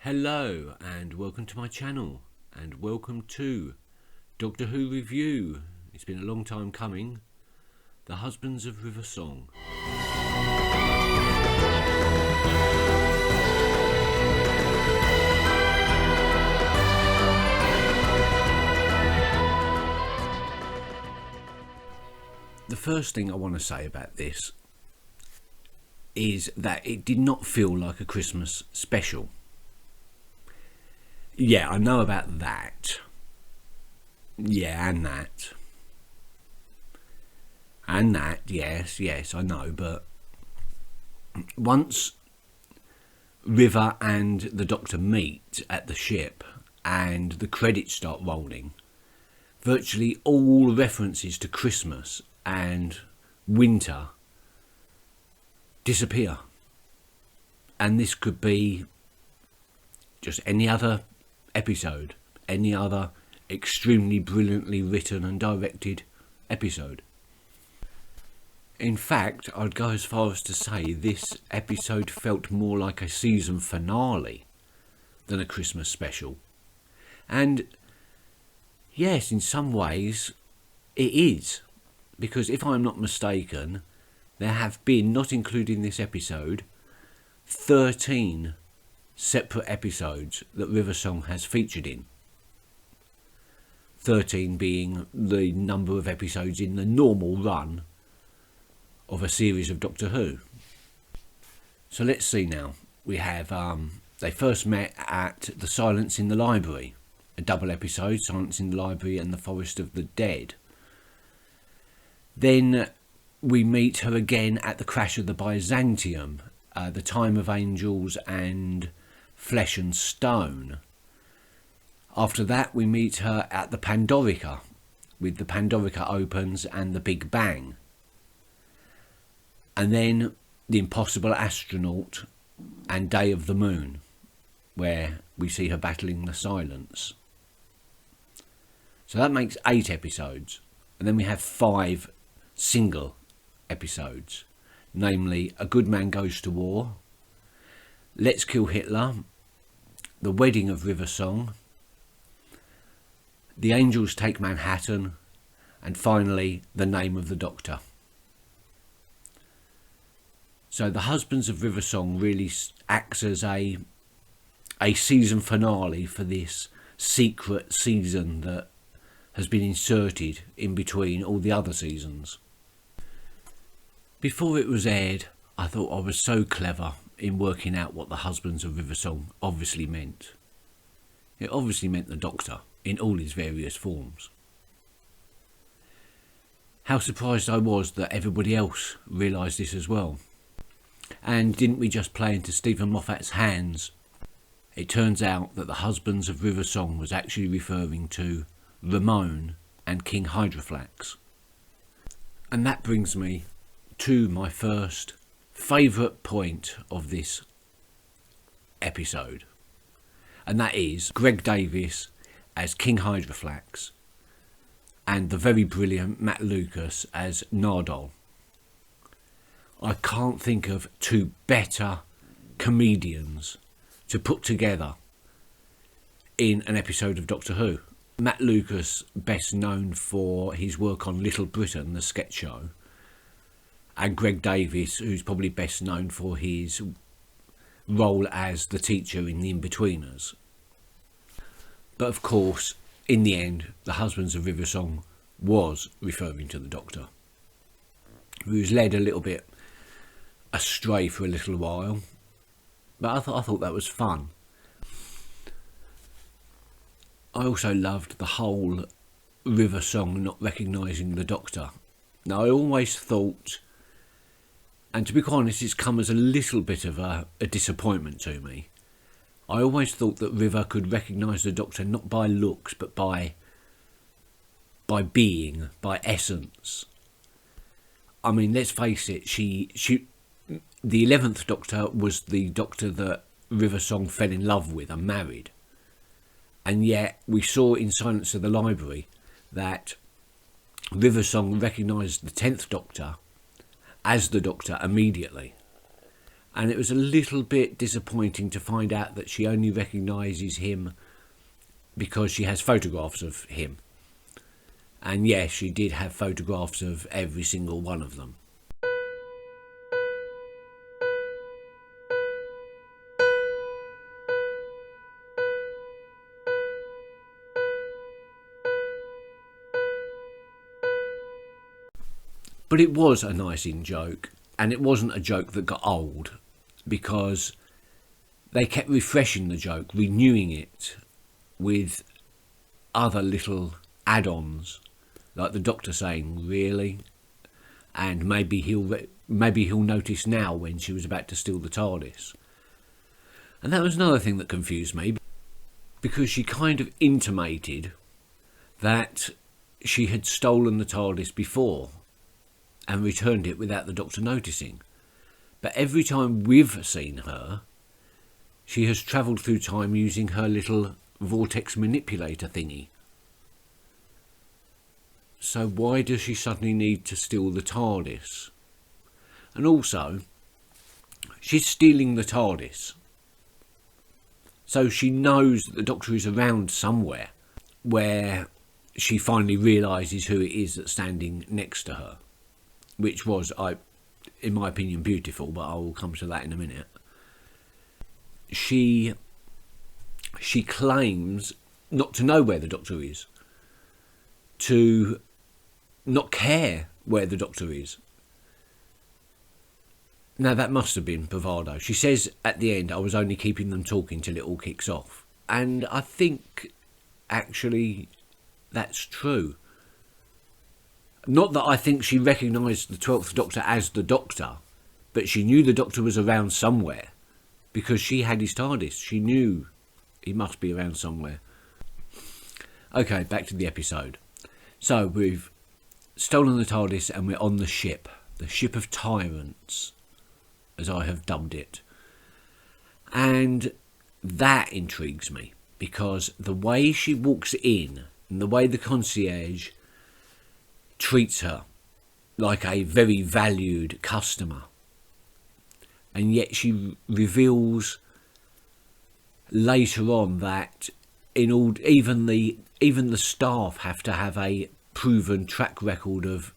Hello and welcome to my channel, and welcome to Doctor Who Review. It's been a long time coming. The Husbands of River Song. The first thing I want to say about this is that it did not feel like a Christmas special. Yeah, I know about that. Yeah, and that. And that, yes, I know, but once River and the Doctor meet at the ship and the credits start rolling, virtually all references to Christmas and winter disappear. And this could be just any other episode, any other extremely brilliantly written and directed episode. In fact, I'd go as far as to say this episode felt more like a season finale than a Christmas special. And yes, in some ways it is, because if I'm not mistaken, there have been, not including this episode, 13 separate episodes that River Song has featured in. 13 being the number of episodes in the normal run of a series of Doctor Who. So let's see now. We have, they first met at the Silence in the Library, a double episode, Silence in the Library and the Forest of the Dead. Then we meet her again at the crash of the Byzantium, the Time of Angels and Flesh and Stone. After that we meet her at the Pandorica, with the Pandorica Opens and the Big Bang. And then the Impossible Astronaut and Day of the Moon, where we see her battling the Silence. So that makes 8 episodes. And then we have 5 single episodes, namely A Good Man Goes to War, Let's Kill Hitler, The Wedding of River Song, The Angels Take Manhattan, and finally The Name of the Doctor. So the Husbands of River Song really acts as a season finale for this secret season that has been inserted in between all the other seasons. Before it was aired, I thought I was so clever in working out what the Husbands of River Song obviously meant. It obviously meant the Doctor in all his various forms. How surprised I was that everybody else realised this as well. And didn't we just play into Stephen Moffat's hands? It turns out that the Husbands of River Song was actually referring to Ramon and King Hydroflax. And that brings me to my first favourite point of this episode, and that is Greg Davies as King Hydroflax and the very brilliant Matt Lucas as Nardole. I can't think of two better comedians to put together in an episode of Doctor Who. Matt Lucas, best known for his work on Little Britain, the sketch show, and Greg Davies, who's probably best known for his role as the teacher in The Inbetweeners. But of course, in the end, the Husbands of River Song was referring to the Doctor, who was led a little bit astray for a little while, but I thought that was fun. I also loved the whole River Song not recognising the Doctor. Now, I always thought, and to be quite honest, it's come as a little bit of a disappointment to me. I always thought that River could recognise the Doctor not by looks, but by being, by essence. I mean, let's face it, the 11th Doctor was the Doctor that River Song fell in love with and married. And yet we saw in Silence of the Library that River Song recognised the 10th Doctor as the Doctor immediately. And it was a little bit disappointing to find out that she only recognises him because she has photographs of him. And yes, she did have photographs of every single one of them. But it was a nice in-joke, and it wasn't a joke that got old, because they kept refreshing the joke, renewing it with other little add-ons, like the Doctor saying, "Really?" And maybe he'll notice now when she was about to steal the TARDIS. And that was another thing that confused me, because she kind of intimated that she had stolen the TARDIS before and returned it without the Doctor noticing. But every time we've seen her, she has travelled through time using her little vortex manipulator thingy. So why does she suddenly need to steal the TARDIS? And also, she's stealing the TARDIS, so she knows that the Doctor is around somewhere, where she finally realises who it is that's standing next to her, which was, in my opinion, beautiful, but I will come to that in a minute. She claims not to know where the Doctor is, to not care where the Doctor is. Now, that must have been bravado. She says at the end, "I was only keeping them talking till it all kicks off." And I think, actually, that's true. Not that I think she recognised the 12th Doctor as the Doctor, but she knew the Doctor was around somewhere, because she had his TARDIS. She knew he must be around somewhere. Okay, back to the episode. So we've stolen the TARDIS and we're on the ship of tyrants, as I have dubbed it. And that intrigues me, because the way she walks in and the way the concierge treats her like a very valued customer, and yet she reveals later on that even the staff have to have a proven track record of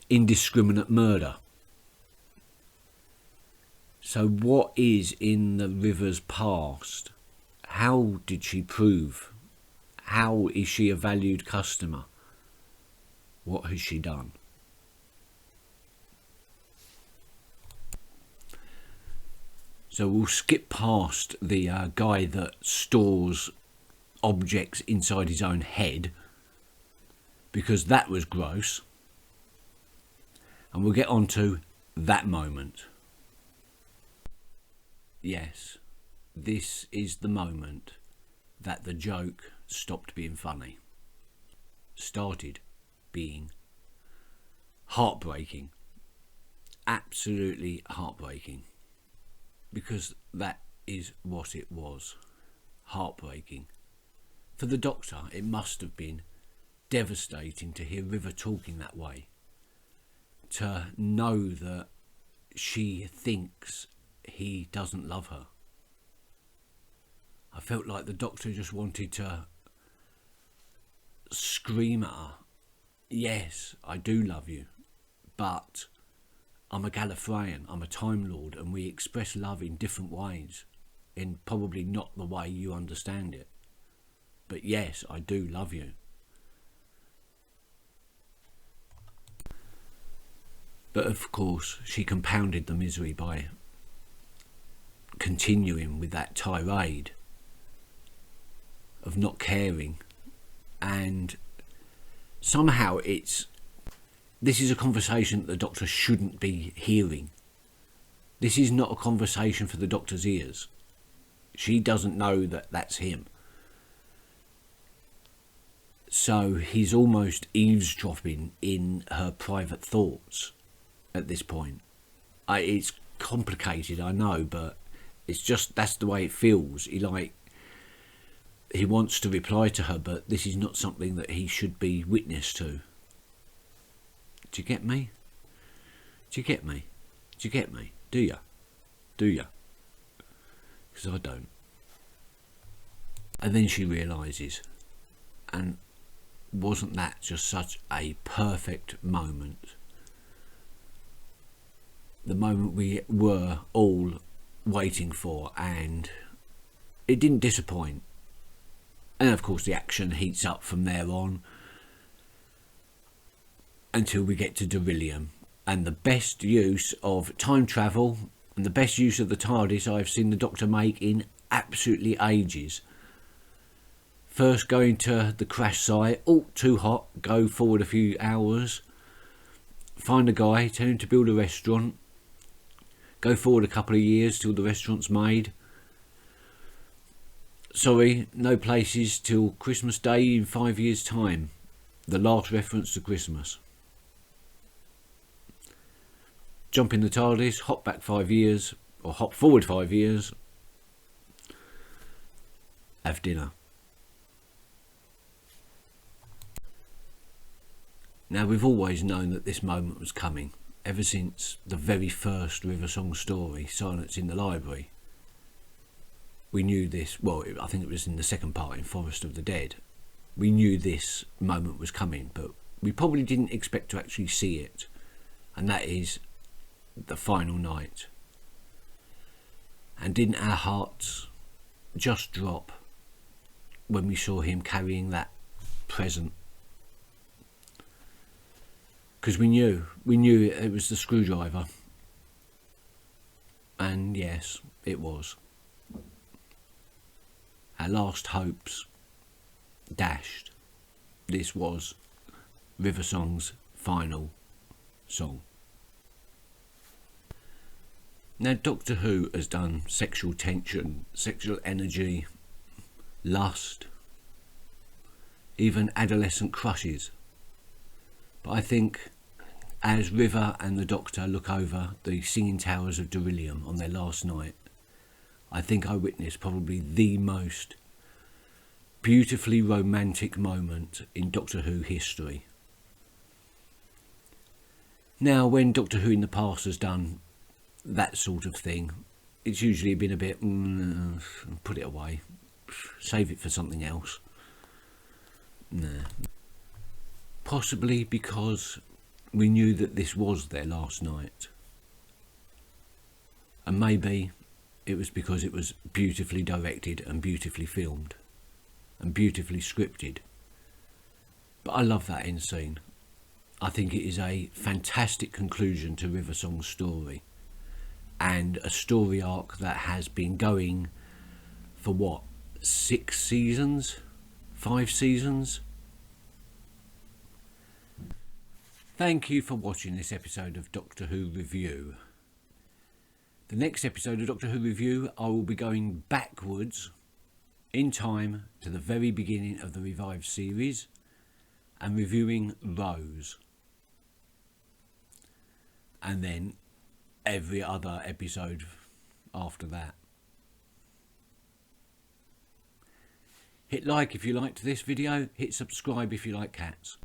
indiscriminate murder. So what is in the River's past? How did she prove? How is she a valued customer? What has she done? So we'll skip past the guy that stores objects inside his own head, because that was gross. And we'll get on to that moment. Yes, this is the moment that the joke stopped being funny. Started being heartbreaking. Absolutely heartbreaking. Because that is what it was. Heartbreaking. For the Doctor, it must have been devastating to hear River talking that way. To know that she thinks he doesn't love her. I felt like the Doctor just wanted to scream at her, "Yes, I do love you, but I'm a Gallifreyan, I'm a Time Lord, and we express love in different ways, in probably not the way you understand it. But yes, I do love you." But of course, she compounded the misery by continuing with that tirade of not caring, and somehow this is a conversation that the Doctor shouldn't be hearing. This is not a conversation for the Doctor's ears. She doesn't know that that's him. So he's almost eavesdropping in her private thoughts at this point. It's complicated, I know, but it's just, that's the way it feels. He wants to reply to her, but this is not something that he should be witness to. Do you get me? Do you get me? Do you get me? Do you? Do you? Because I don't. And then she realises, and wasn't that just such a perfect moment? The moment we were all waiting for, and it didn't disappoint. And of course the action heats up from there on until we get to Darillium, and the best use of time travel and the best use of the TARDIS I've seen the Doctor make in absolutely ages. First going to the crash site, oh, too hot, go forward a few hours, find a guy, tell him to build a restaurant, go forward a couple of years till the restaurant's made. Sorry, no places till Christmas Day in 5 years' time. The last reference to Christmas. Jump in the TARDIS, hop back 5 years, or hop forward 5 years. Have dinner. Now, we've always known that this moment was coming, ever since the very first River Song story, Silence in the Library. We knew this, well, I think it was in the second part in Forest of the Dead. We knew this moment was coming, but we probably didn't expect to actually see it. And that is the final night. And didn't our hearts just drop when we saw him carrying that present? Because we knew it was the screwdriver. And yes, it was. Our last hopes dashed. This was River Song's final song. Now, Doctor Who has done sexual tension, sexual energy, lust, even adolescent crushes. But I think as River and the Doctor look over the singing towers of Darillium on their last night, I think I witnessed probably the most beautifully romantic moment in Doctor Who history. Now, when Doctor Who in the past has done that sort of thing, it's usually been a bit, put it away, save it for something else. Nah. Possibly because we knew that this was their last night. And maybe it was because it was beautifully directed and beautifully filmed and beautifully scripted. But I love that end scene. I think it is a fantastic conclusion to River Song's story, and a story arc that has been going for what, 6 seasons? 5 seasons? Thank you for watching this episode of Doctor Who Review. The next episode of Doctor Who Review, I will be going backwards in time to the very beginning of the revived series and reviewing Rose. And then every other episode after that. Hit like if you liked this video, hit subscribe if you like cats.